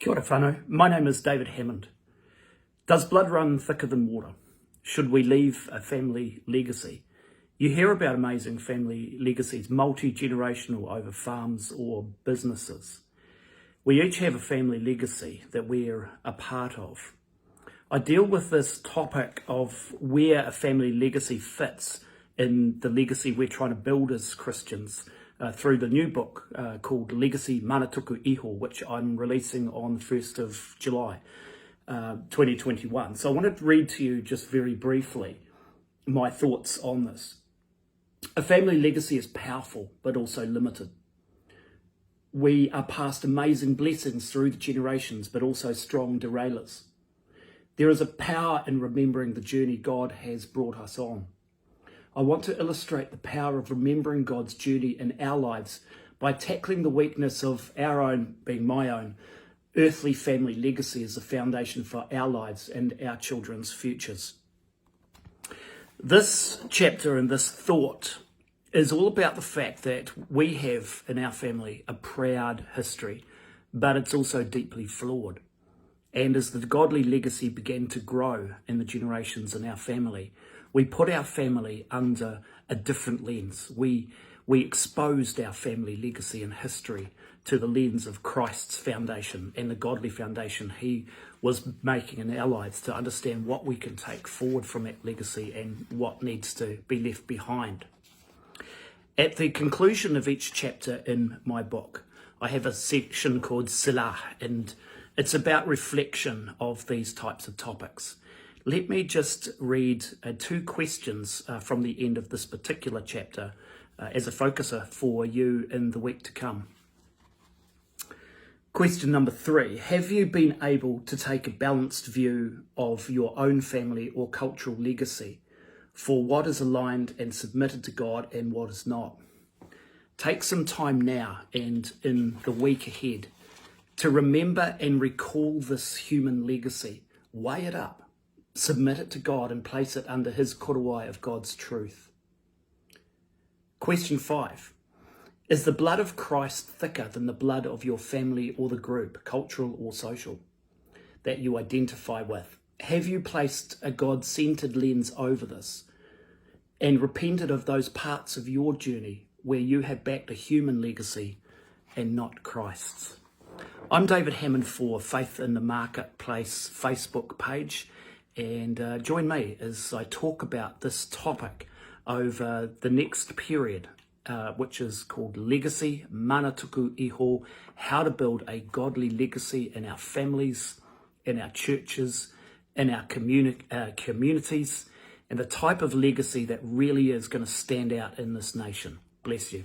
Kia ora whānau. My name is David Hammond. Does blood run thicker than water? Should we leave a family legacy? You hear about amazing family legacies, multi-generational over farms or businesses. We each have a family legacy that we're a part of. I deal with this topic of where a family legacy fits in the legacy we're trying to build as Christians through the new book called Legacy Manatuku Iho, which I'm releasing on the 1st of July 2021. So I wanted to read to you just very briefly my thoughts on this. A family legacy is powerful, but also limited. We are past amazing blessings through the generations, but also strong derailers. There is a power in remembering the journey God has brought us on. I want to illustrate the power of remembering God's journey in our lives by tackling the weakness of our own, being my own, earthly family legacy as the foundation for our lives and our children's futures. This chapter and this thought is all about the fact that we have in our family a proud history, but it's also deeply flawed. And as the godly legacy began to grow in the generations in our family, we put our family under a different lens. We exposed our family legacy and history to the lens of Christ's foundation and the godly foundation he was making in our lives to understand what we can take forward from that legacy and what needs to be left behind. At the conclusion of each chapter in my book, I have a section called Selah, and it's about reflection of these types of topics. Let me just read two questions from the end of this particular chapter as a focuser for you in the week to come. Question number 3, have you been able to take a balanced view of your own family or cultural legacy for what is aligned and submitted to God and what is not? Take some time now and in the week ahead to remember and recall this human legacy. Weigh it up. Submit it to God and place it under his korowai of God's truth. Question 5. Is the blood of Christ thicker than the blood of your family or the group, cultural or social, that you identify with? Have you placed a God-centered lens over this and repented of those parts of your journey where you have backed a human legacy and not Christ's? I'm David Hammond for Faith in the Marketplace Facebook page. And join me as I talk about this topic over the next period, which is called Legacy Manatuku Iho, how to build a godly legacy in our families, in our churches, in our communities, and the type of legacy that really is going to stand out in this nation. Bless you.